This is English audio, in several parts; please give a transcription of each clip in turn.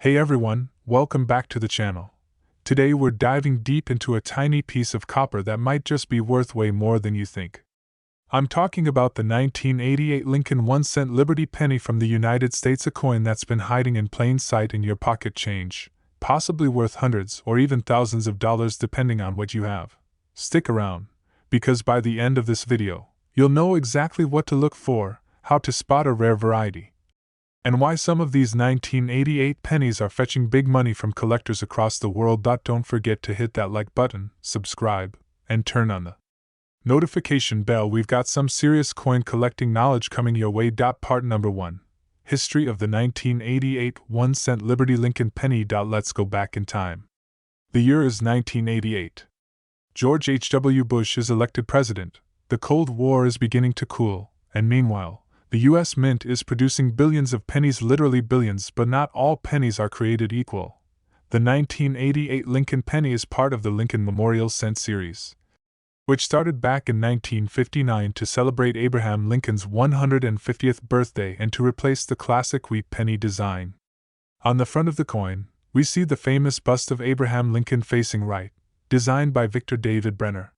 Hey everyone, welcome back to the channel. Today we're diving deep into a tiny piece of copper that might just be worth way more than you think. I'm talking about the 1988 Lincoln 1-cent Liberty penny from the United States, a coin that's been hiding in plain sight in your pocket change, possibly worth hundreds or even thousands of dollars depending on what you have. Stick around, because by the end of this video, you'll know exactly what to look for, how to spot a rare variety, and why some of these 1988 pennies are fetching big money from collectors across the world. Don't forget to hit that like button, subscribe, and turn on the notification bell. We've got some serious coin collecting knowledge coming your way. Part number 1. History of the 1988 1-cent Liberty Lincoln penny. Let's go back in time. The year is 1988. George H.W. Bush is elected president, the Cold War is beginning to cool, and meanwhile, the U.S. Mint is producing billions of pennies, literally billions, but not all pennies are created equal. The 1988 Lincoln penny is part of the Lincoln Memorial Cent series, which started back in 1959 to celebrate Abraham Lincoln's 150th birthday and to replace the classic wheat penny design. On the front of the coin, we see the famous bust of Abraham Lincoln facing right, designed by Victor David Brenner.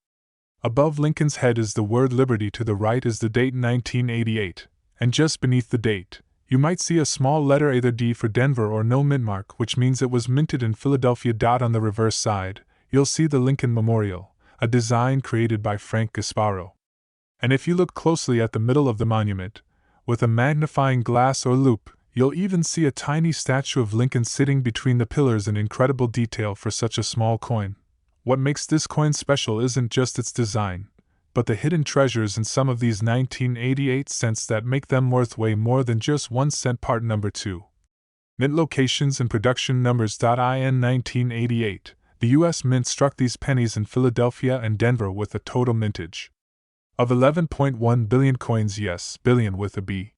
Above Lincoln's head is the word Liberty, to the right is the date 1988. And just beneath the date, you might see a small letter, either D for Denver or no mint mark, which means it was minted in Philadelphia. On the reverse side, you'll see the Lincoln Memorial, a design created by Frank Gasparo. And if you look closely at the middle of the monument, with a magnifying glass or loupe, you'll even see a tiny statue of Lincoln sitting between the pillars, an incredible detail for such a small coin. What makes this coin special isn't just its design, but the hidden treasures in some of these 1988 cents that make them worth way more than just 1 cent. Part number 2. Mint locations and production numbers. In 1988, the U.S. Mint struck these pennies in Philadelphia and Denver with a total mintage of 11.1 billion coins. Yes, billion with a B.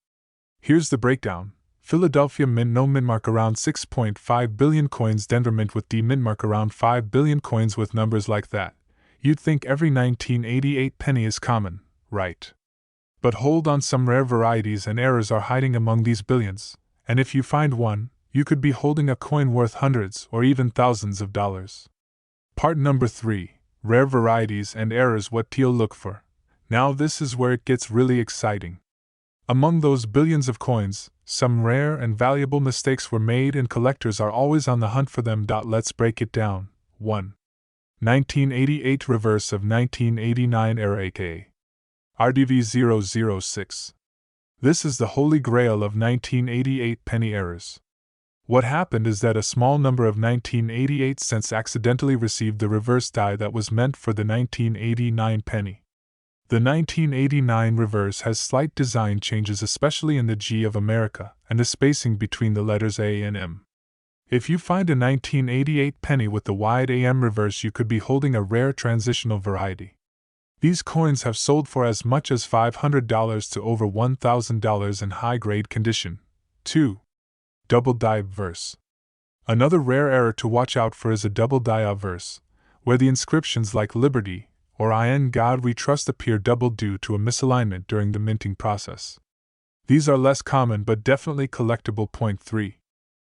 Here's the breakdown. Philadelphia Mint, no mint mark, around 6.5 billion coins. Denver Mint with D mint mark, around 5 billion coins. With numbers like that, you'd think every 1988 penny is common, right? But hold on, some rare varieties and errors are hiding among these billions, and if you find one, you could be holding a coin worth hundreds or even thousands of dollars. Part number 3. Rare varieties and errors. What to look for. Now this is where it gets really exciting. Among those billions of coins, some rare and valuable mistakes were made, and collectors are always on the hunt for them. Let's break it down. 1. 1988 reverse of 1989 era, aka RDV 006. This is the holy grail of 1988 penny errors. What happened is that a small number of 1988 cents accidentally received the reverse die that was meant for the 1989 penny. The 1989 reverse has slight design changes, especially in the G of America and the spacing between the letters A and M. If you find a 1988 penny with the wide AM reverse, you could be holding a rare transitional variety. These coins have sold for as much as $500 to over $1,000 in high-grade condition. 2. Double die obverse. Another rare error to watch out for is a double die obverse, where the inscriptions like Liberty or In God We Trust appear double due to a misalignment during the minting process. These are less common but definitely collectible. Point 3.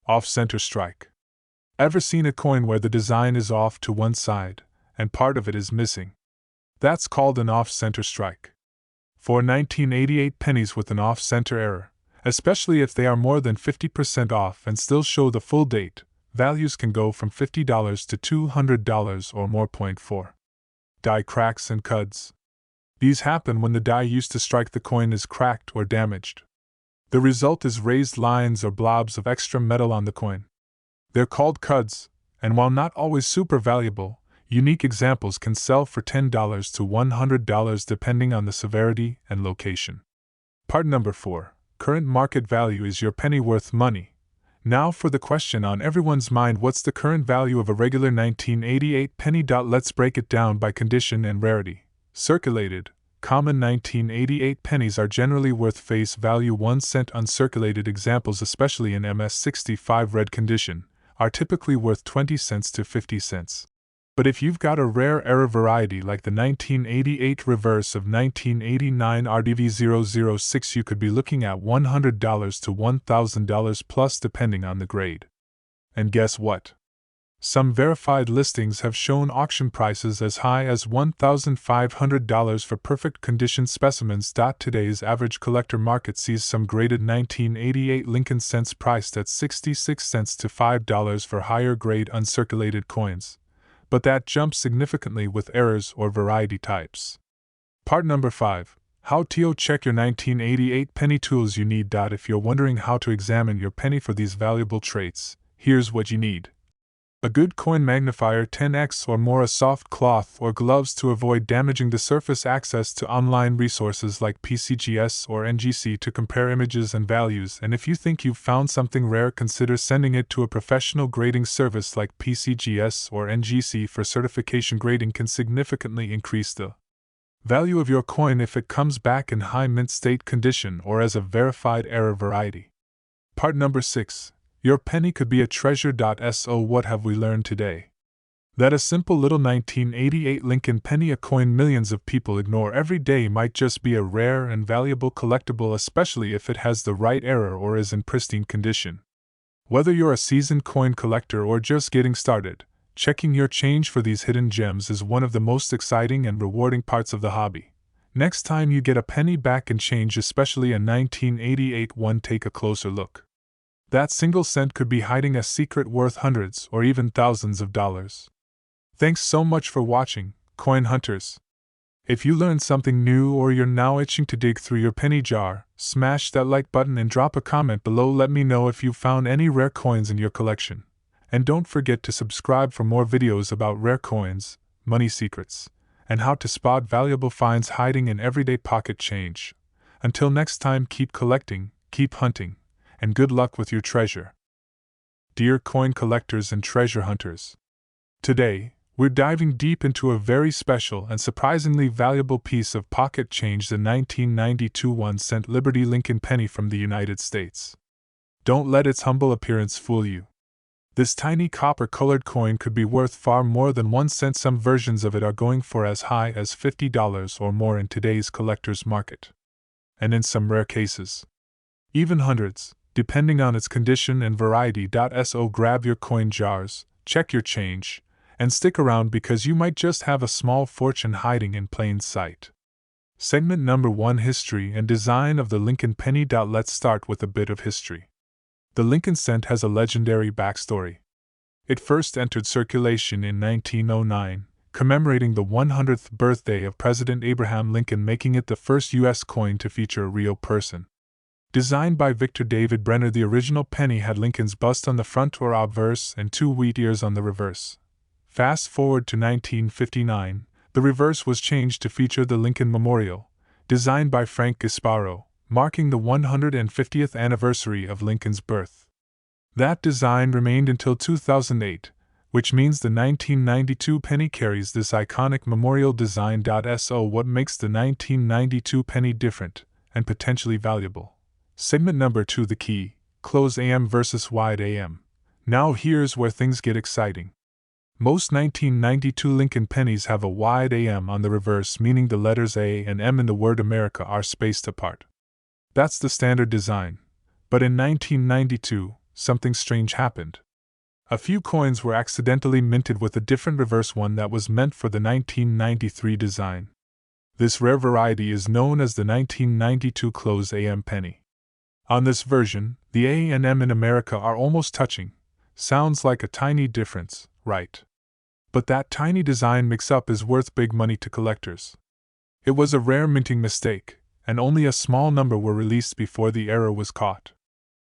Off-center strike. Ever seen a coin where the design is off to one side, and part of it is missing? That's called an off-center strike. For 1988 pennies with an off-center error, especially if they are more than 50% off and still show the full date, values can go from $50 to $200 or more. Point 4. Die cracks and cuds. These happen when the die used to strike the coin is cracked or damaged. The result is raised lines or blobs of extra metal on the coin. They're called cuds, and while not always super valuable, unique examples can sell for $10 to $100 depending on the severity and location. Part number 4. Current market value. Is your penny worth money? Now for the question on everyone's mind: what's the current value of a regular 1988 penny? Let's break it down by condition and rarity. Circulated, common 1988 pennies are generally worth face value 1 cent. Uncirculated examples, especially in MS65 red condition, are typically worth 20 cents to 50 cents. But if you've got a rare error variety like the 1988 reverse of 1989 RDV 006, you could be looking at $100 to $1,000 plus depending on the grade. And guess what? Some verified listings have shown auction prices as high as $1,500 for perfect condition specimens. Today's average collector market sees some graded 1988 Lincoln cents priced at 66 cents to $5 for higher grade uncirculated coins, but that jumps significantly with errors or variety types. Part number 5. How to check your 1988 penny. Tools you need. If you're wondering how to examine your penny for these valuable traits, here's what you need. A good coin magnifier 10x or more, a soft cloth or gloves to avoid damaging the surface, access to online resources like PCGS or NGC to compare images and values, and if you think you've found something rare, consider sending it to a professional grading service like PCGS or NGC for certification. Grading can significantly increase the value of your coin if it comes back in high mint state condition or as a verified error variety. Part number 6. Your penny could be a treasure. So what have we learned today? That a simple little 1988 Lincoln penny, a coin millions of people ignore every day, might just be a rare and valuable collectible, especially if it has the right error or is in pristine condition. Whether you're a seasoned coin collector or just getting started, checking your change for these hidden gems is one of the most exciting and rewarding parts of the hobby. Next time you get a penny back in change, especially a 1988 one, take a closer look. That single cent could be hiding a secret worth hundreds or even thousands of dollars. Thanks so much for watching, coin hunters. If you learned something new or you're now itching to dig through your penny jar, smash that like button and drop a comment below. Let me know if you found any rare coins in your collection. And don't forget to subscribe for more videos about rare coins, money secrets, and how to spot valuable finds hiding in everyday pocket change. Until next time, keep collecting, keep hunting, and good luck with your treasure. Dear coin collectors and treasure hunters, today, we're diving deep into a very special and surprisingly valuable piece of pocket change, the 1992 1-cent Liberty Lincoln penny from the United States. Don't let its humble appearance fool you. This tiny copper-colored coin could be worth far more than 1 cent. Some versions of it are going for as high as $50 or more in today's collector's market. And in some rare cases, even hundreds, depending on its condition and variety. So grab your coin jars, check your change, and stick around because you might just have a small fortune hiding in plain sight. Segment number 1: History and Design of the Lincoln Penny. Let's start with a bit of history. The Lincoln cent has a legendary backstory. It first entered circulation in 1909, commemorating the 100th birthday of President Abraham Lincoln, making it the first U.S. coin to feature a real person. Designed by Victor David Brenner, the original penny had Lincoln's bust on the front or obverse and 2 wheat ears on the reverse. Fast forward to 1959, the reverse was changed to feature the Lincoln Memorial, designed by Frank Gasparo, marking the 150th anniversary of Lincoln's birth. That design remained until 2008, which means the 1992 penny carries this iconic memorial design. So what makes the 1992 penny different and potentially valuable? Segment number 2: The key, close AM versus wide AM. Now here's where things get exciting. Most 1992 Lincoln pennies have a wide AM on the reverse, meaning the letters A and M in the word America are spaced apart. That's the standard design. But in 1992, something strange happened. A few coins were accidentally minted with a different reverse, one that was meant for the 1993 design. This rare variety is known as the 1992 close AM penny. On this version, the A and M in America are almost touching. Sounds like a tiny difference, right? But that tiny design mix-up is worth big money to collectors. It was a rare minting mistake, and only a small number were released before the error was caught.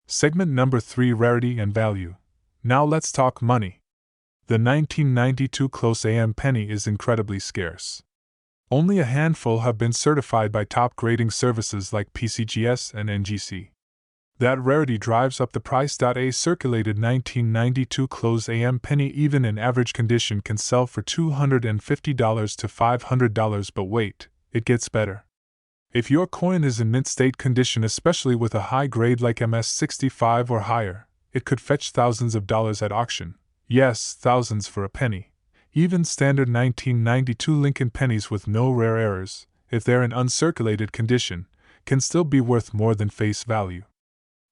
Segment number 3: Rarity and Value. Now let's talk money. The 1992 close AM penny is incredibly scarce. Only a handful have been certified by top grading services like PCGS and NGC. That rarity drives up the price. A circulated 1992 close AM penny, even in average condition, can sell for $250 to $500, but wait, it gets better. If your coin is in mint state condition, especially with a high grade like MS65 or higher, it could fetch thousands of dollars at auction. Yes, thousands for a penny. Even standard 1992 Lincoln pennies with no rare errors, if they're in uncirculated condition, can still be worth more than face value.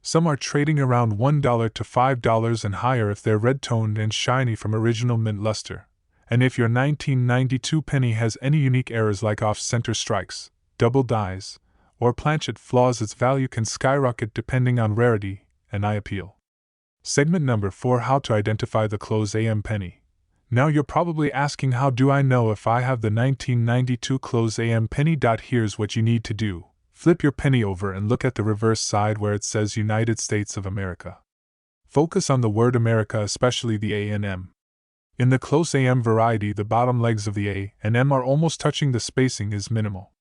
Some are trading around $1 to $5 and higher if they're red-toned and shiny from original mint luster. And if your 1992 penny has any unique errors like off-center strikes, double dies, or planchet flaws, its value can skyrocket depending on rarity and eye appeal. Segment number 4: How to identify the close AM penny. Now you're probably asking, how do I know if I have the 1992 close AM penny? Here's what you need to do. Flip your penny over and look at the reverse side where it says United States of America. Focus on the word America, especially the A and M. In the close AM variety, the bottom legs of the A and M are almost touching, the spacing is minimal.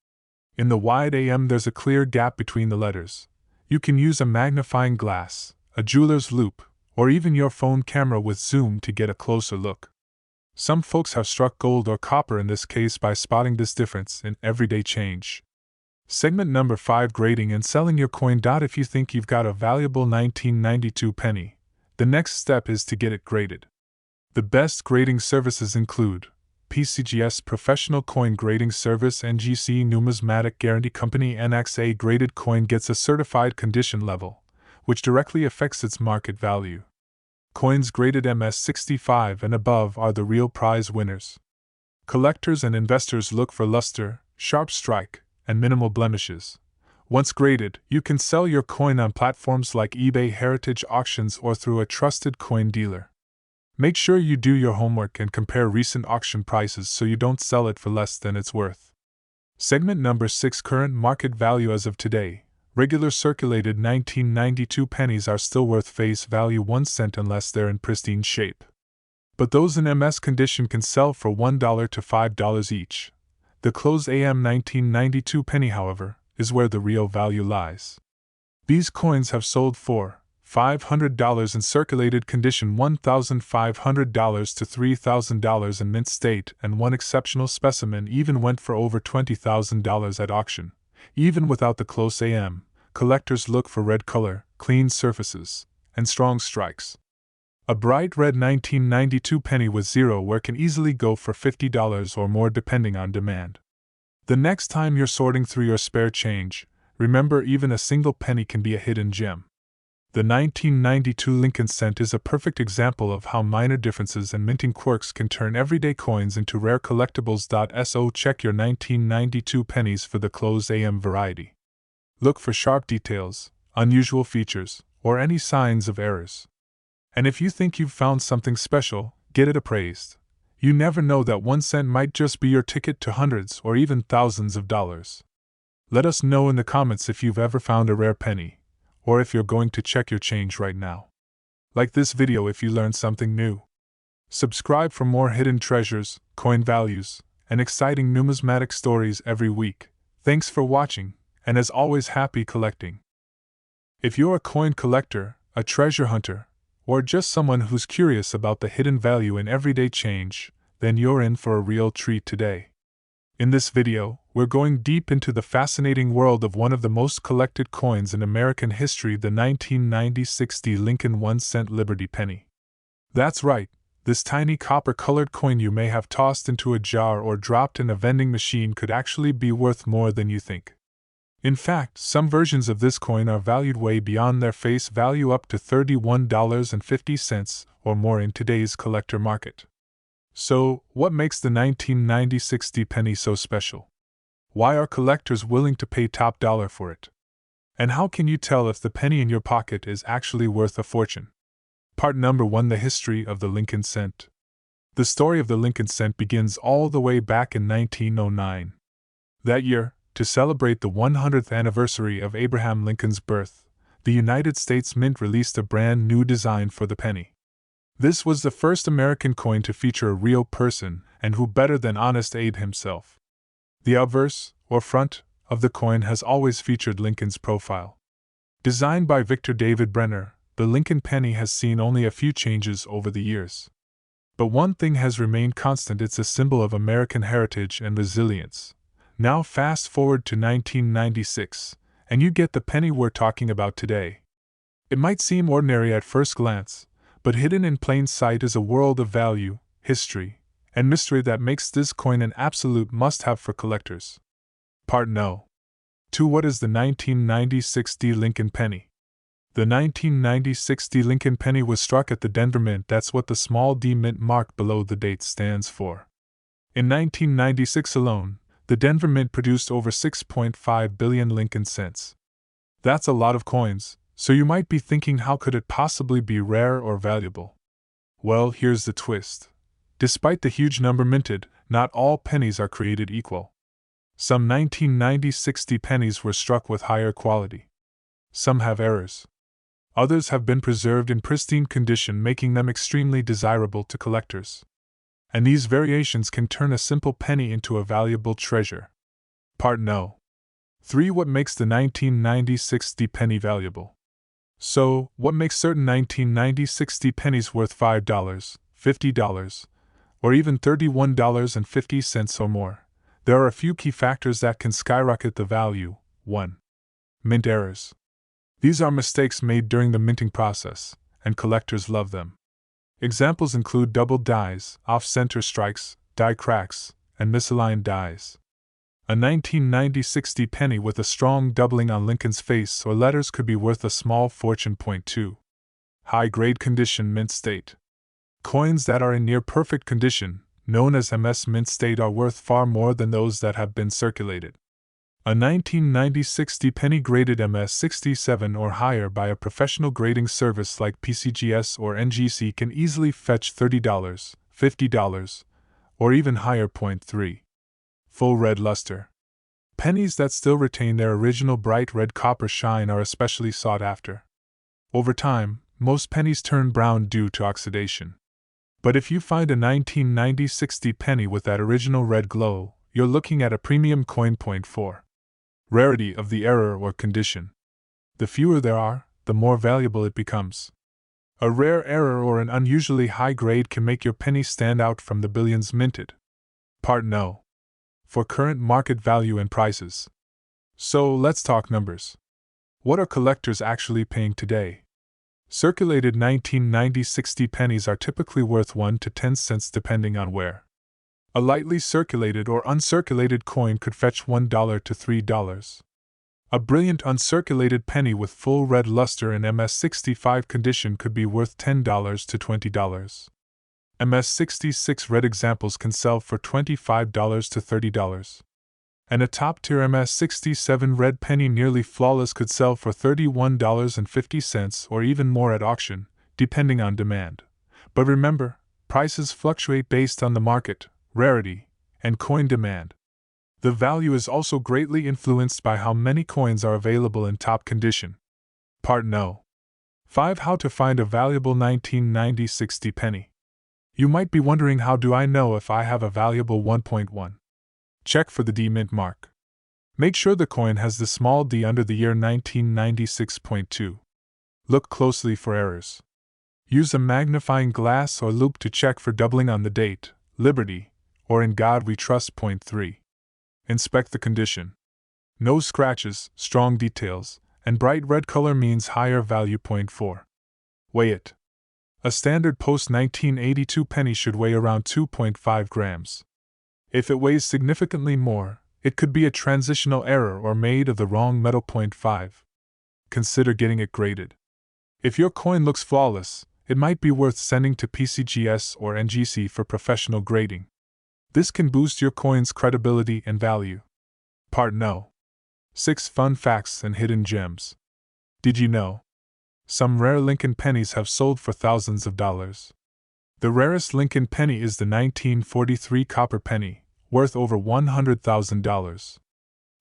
In the wide AM, there's a clear gap between the letters. You can use a magnifying glass, a jeweler's loupe, or even your phone camera with zoom to get a closer look. Some folks have struck gold or copper in this case by spotting this difference in everyday change. Segment number 5: Grading and selling your coin. If you think you've got a valuable 1992 penny, the next step is to get it graded. The best grading services include PCGS Professional Coin Grading Service, NGC Numismatic Guarantee Company. NXA graded coin gets a certified condition level, which directly affects its market value. Coins graded MS65 and above are the real prize winners. Collectors and investors look for luster, sharp strike, and minimal blemishes. Once graded, you can sell your coin on platforms like eBay, Heritage Auctions, or through a trusted coin dealer. Make sure you do your homework and compare recent auction prices so you don't sell it for less than it's worth. Segment number 6: Current market value. As of today, regular circulated 1992 pennies are still worth face value 1 cent unless they're in pristine shape. But those in MS condition can sell for $1 to $5 each. The close AM 1992 penny, however, is where the real value lies. These coins have sold for $500 in circulated condition, $1,500 to $3,000 in mint state, and one exceptional specimen even went for over $20,000 at auction. Even without the close AM, collectors look for red color, clean surfaces, and strong strikes. A bright red 1992 penny with zero wear can easily go for $50 or more depending on demand. The next time you're sorting through your spare change, remember, even a single penny can be a hidden gem. The 1992 Lincoln cent is a perfect example of how minor differences and minting quirks can turn everyday coins into rare collectibles. So check your 1992 pennies for the close AM variety. Look for sharp details, unusual features, or any signs of errors. And if you think you've found something special, get it appraised. You never know, that 1 cent might just be your ticket to hundreds or even thousands of dollars. Let us know in the comments if you've ever found a rare penny, or if you're going to check your change right now. Like this video if you learned something new. Subscribe for more hidden treasures, coin values, and exciting numismatic stories every week. Thanks for watching, and as always, happy collecting. If you're a coin collector, a treasure hunter, or just someone who's curious about the hidden value in everyday change, then you're in for a real treat today. In this video, we're going deep into the fascinating world of one of the most collected coins in American history, the 1996 Lincoln 1-cent Liberty penny. That's right, this tiny copper-colored coin you may have tossed into a jar or dropped in a vending machine could actually be worth more than you think. In fact, some versions of this coin are valued way beyond their face value, up to $31.50 or more in today's collector market. So, what makes the 1996 penny so special? Why are collectors willing to pay top dollar for it? And how can you tell if the penny in your pocket is actually worth a fortune? Part number 1: The history of the Lincoln cent. The story of the Lincoln cent begins all the way back in 1909. That year, to celebrate the 100th anniversary of Abraham Lincoln's birth, the United States Mint released a brand new design for the penny. This was the first American coin to feature a real person, and who better than Honest Abe himself. The obverse, or front, of the coin has always featured Lincoln's profile. Designed by Victor David Brenner, the Lincoln penny has seen only a few changes over the years. But one thing has remained constant: it's a symbol of American heritage and resilience. Now fast forward to 1996, and you get the penny we're talking about today. It might seem ordinary at first glance, but hidden in plain sight is a world of value, history, and mystery that makes this coin an absolute must-have for collectors. Part No. 2: What is the 1996 Lincoln penny? The 1990-60 Lincoln penny was struck at the Denver Mint. That's what the small d mint mark below the date stands for. In 1996 alone, the Denver Mint produced over 6.5 billion Lincoln cents. That's a lot of coins, so you might be thinking, how could it possibly be rare or valuable? Well, here's the twist. Despite the huge number minted, not all pennies are created equal. Some 1990-60 pennies were struck with higher quality. Some have errors. Others have been preserved in pristine condition, making them extremely desirable to collectors. And these variations can turn a simple penny into a valuable treasure. Part No. 3. What makes the 1990-60 penny valuable? So, what makes certain 1990-60 pennies worth $5, $50, or even $31.50 or more? There are a few key factors that can skyrocket the value. 1. Mint errors. These are mistakes made during the minting process, and collectors love them. Examples include double dies, off-center strikes, die cracks, and misaligned dies. A 1990-60 penny with a strong doubling on Lincoln's face or letters could be worth a small fortune. 2. High-grade condition mint state. Coins that are in near-perfect condition, known as MS mint state, are worth far more than those that have been circulated. A 1990-60 penny graded MS67 or higher by a professional grading service like PCGS or NGC can easily fetch $30, $50, or even higher. 3. Full red luster. Pennies that still retain their original bright red copper shine are especially sought after. Over time, most pennies turn brown due to oxidation. But if you find a 1990-60 penny with that original red glow, you're looking at a premium coin. 4. Rarity of the error or condition. The fewer there are, the more valuable it becomes. A rare error or an unusually high grade can make your penny stand out from the billions minted. Part No. For current market value and prices. So let's talk numbers. What are collectors actually paying today? Circulated 1990-60 pennies are typically worth 1 to 10 cents depending on where. A lightly circulated or uncirculated coin could fetch $1 to $3. A brilliant uncirculated penny with full red luster in MS65 condition could be worth $10 to $20. MS66 red examples can sell for $25 to $30. And a top-tier MS67 red penny nearly flawless could sell for $31.50 or even more at auction, depending on demand. But remember, prices fluctuate based on the market, rarity, and coin demand. The value is also greatly influenced by how many coins are available in top condition. Part No. 5. How to find a valuable 1990-60 penny. You might be wondering, how do I know if I have a valuable 1.1? Check for the D mint mark. Make sure the coin has the small d under the year 1996.2. Look closely for errors. Use a magnifying glass or loupe to check for doubling on the date, Liberty, or In God We Trust. 3. Inspect the condition. No scratches, strong details, and bright red color means higher value. 4. Weigh it. A standard post-1982 penny should weigh around 2.5 grams. If it weighs significantly more, it could be a transitional error or made of the wrong metal. 5. Consider getting it graded. If your coin looks flawless, it might be worth sending to PCGS or NGC for professional grading. This can boost your coin's credibility and value. Part No. 6. Fun facts and hidden gems. Did you know? Some rare Lincoln pennies have sold for thousands of dollars. The rarest Lincoln penny is the 1943 copper penny, worth over $100,000.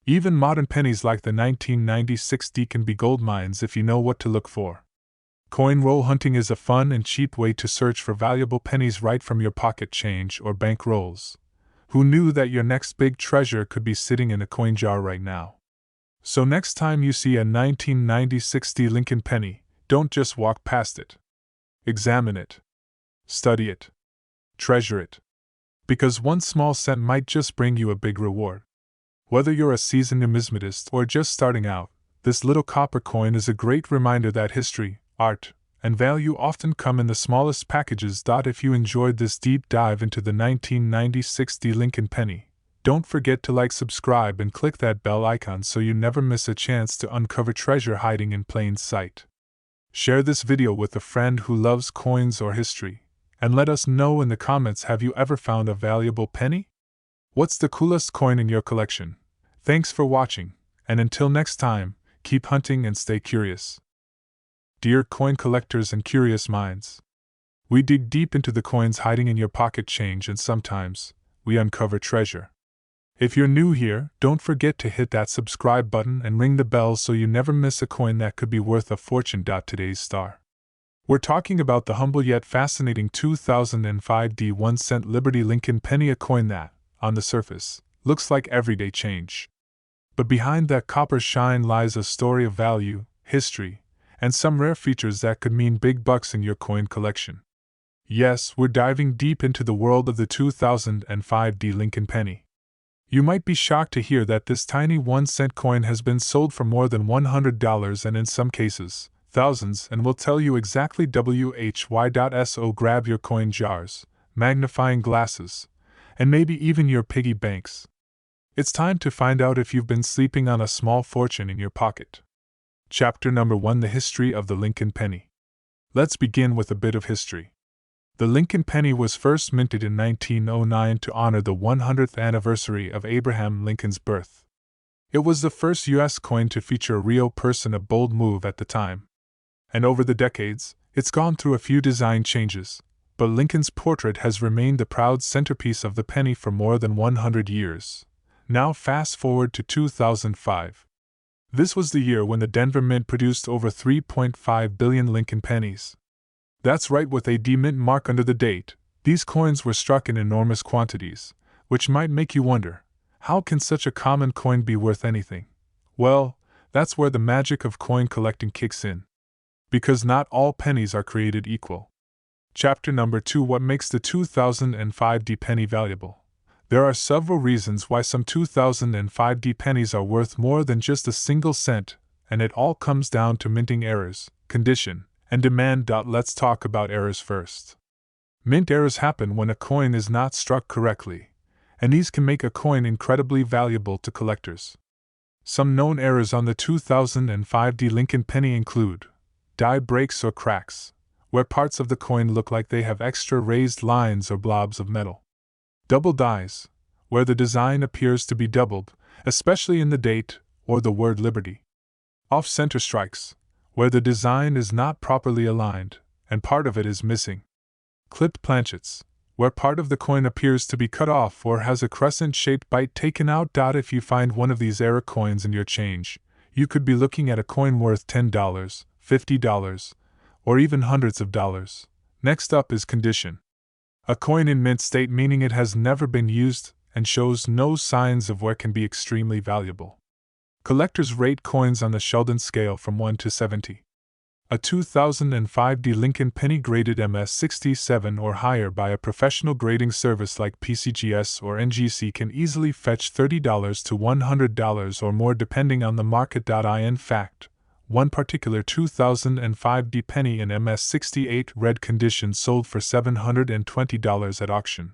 Even modern pennies like the 1990-60 can be gold mines if you know what to look for. Coin roll hunting is a fun and cheap way to search for valuable pennies right from your pocket change or bank rolls. Who knew that your next big treasure could be sitting in a coin jar right now? So next time you see a 1990-60 Lincoln penny, don't just walk past it. Examine it. Study it. Treasure it. Because one small cent might just bring you a big reward. Whether you're a seasoned numismatist or just starting out, this little copper coin is a great reminder that history, art, and value often come in the smallest packages. If you enjoyed this deep dive into the 1990-60 Lincoln penny, don't forget to like, subscribe, and click that bell icon so you never miss a chance to uncover treasure hiding in plain sight. Share this video with a friend who loves coins or history, and let us know in the comments, have you ever found a valuable penny? What's the coolest coin in your collection? Thanks for watching, and until next time, keep hunting and stay curious. Dear coin collectors and curious minds, we dig deep into the coins hiding in your pocket change, and sometimes, we uncover treasure. If you're new here, don't forget to hit that subscribe button and ring the bell so you never miss a coin that could be worth a fortune. Today's star. We're talking about the humble yet fascinating 2005 1 cent Liberty Lincoln penny, a coin that, on the surface, looks like everyday change. But behind that copper shine lies a story of value, history, and some rare features that could mean big bucks in your coin collection. Yes, we're diving deep into the world of the 2005 Lincoln penny. You might be shocked to hear that this tiny 1 cent coin has been sold for more than $100 and in some cases, thousands, and we'll tell you exactly why. So grab your coin jars, magnifying glasses, and maybe even your piggy banks. It's time to find out if you've been sleeping on a small fortune in your pocket. Chapter number 1: The History of the Lincoln Penny. Let's begin with a bit of history. The Lincoln penny was first minted in 1909 to honor the 100th anniversary of Abraham Lincoln's birth. It was the first U.S. coin to feature a real person, a bold move at the time. And over the decades, it's gone through a few design changes, but Lincoln's portrait has remained the proud centerpiece of the penny for more than 100 years. Now fast forward to 2005. This was the year when the Denver Mint produced over 3.5 billion Lincoln pennies. That's right, with a D mint mark under the date. These coins were struck in enormous quantities, which might make you wonder, how can such a common coin be worth anything? Well, that's where the magic of coin collecting kicks in. Because not all pennies are created equal. Chapter number 2: What makes the 2005 penny valuable? There are several reasons why some 2005 pennies are worth more than just a single cent, and it all comes down to minting errors, condition, and demand. Let's talk about errors first. Mint errors happen when a coin is not struck correctly, and these can make a coin incredibly valuable to collectors. Some known errors on the 2005 Lincoln penny include die breaks or cracks, where parts of the coin look like they have extra raised lines or blobs of metal. Double dies, where the design appears to be doubled, especially in the date or the word Liberty. Off-center strikes, where the design is not properly aligned, and part of it is missing. Clipped planchets, where part of the coin appears to be cut off or has a crescent-shaped bite taken out. If you find one of these error coins in your change, you could be looking at a coin worth $10, $50, or even hundreds of dollars. Next up is condition. A coin in mint state, meaning it has never been used and shows no signs of wear, can be extremely valuable. Collectors rate coins on the Sheldon scale from 1 to 70. A 2005 Lincoln penny graded MS67 or higher by a professional grading service like PCGS or NGC can easily fetch $30 to $100 or more depending on the market. In fact, one particular 2005 penny in MS68 red condition sold for $720 at auction.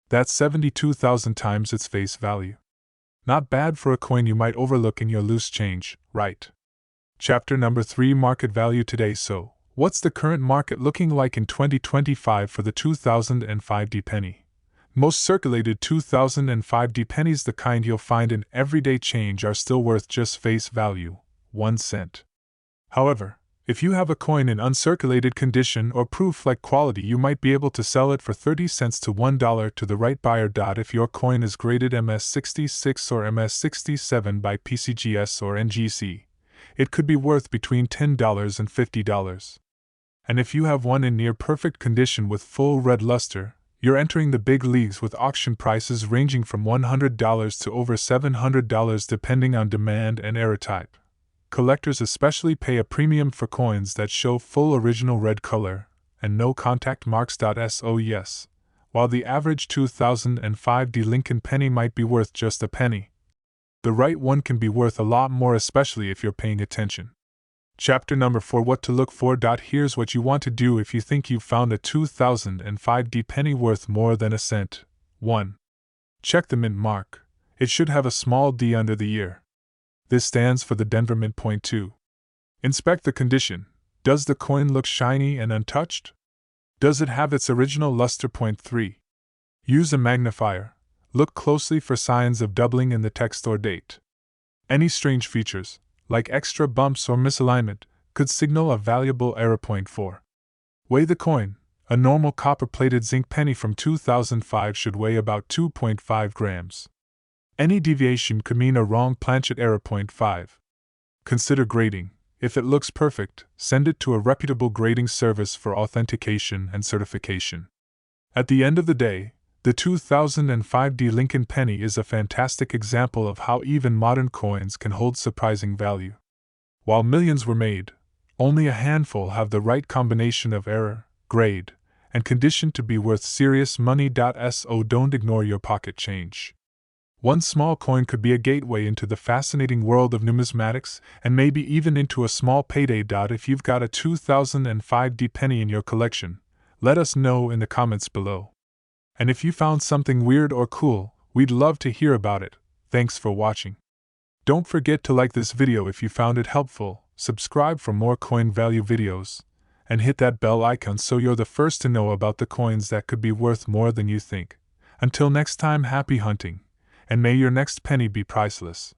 That's 72,000 times its face value. Not bad for a coin you might overlook in your loose change, right? Chapter number 3: Market value today. So, what's the current market looking like in 2025 for the 2005 penny? Most circulated 2005 pennies, the kind you'll find in everyday change, are still worth just face value, 1 cent. However, if you have a coin in uncirculated condition or proof-like quality, you might be able to sell it for 30 cents to $1 to the right buyer. If your coin is graded MS66 or MS67 by PCGS or NGC, it could be worth between $10 and $50. And if you have one in near-perfect condition with full red luster, you're entering the big leagues with auction prices ranging from $100 to over $700 depending on demand and error type. Collectors especially pay a premium for coins that show full original red color and no contact marks. So yes, while the average 2005 Lincoln penny might be worth just a penny, the right one can be worth a lot more, especially if you're paying attention. Chapter number 4: What to look for. Here's what you want to do if you think you've found a 2005 penny worth more than a cent. 1. Check the mint mark. It should have a small d under the year. This stands for the Denver Mint. 2. Inspect the condition. Does the coin look shiny and untouched? Does it have its original luster? Point 3. Use a magnifier. Look closely for signs of doubling in the text or date. Any strange features, like extra bumps or misalignment, could signal a valuable error. Point 4. Weigh the coin. A normal copper-plated zinc penny from 2005 should weigh about 2.5 grams. Any deviation could mean a wrong planchet error. Point 5. Consider grading. If it looks perfect, send it to a reputable grading service for authentication and certification. At the end of the day, the 2005 Lincoln penny is a fantastic example of how even modern coins can hold surprising value. While millions were made, only a handful have the right combination of error, grade, and condition to be worth serious money. So don't ignore your pocket change. One small coin could be a gateway into the fascinating world of numismatics, and maybe even into a small payday. If you've got a 2005 penny in your collection, let us know in the comments below. And if you found something weird or cool, we'd love to hear about it. Thanks for watching. Don't forget to like this video if you found it helpful, subscribe for more coin value videos, and hit that bell icon so you're the first to know about the coins that could be worth more than you think. Until next time, happy hunting, and may your next penny be priceless.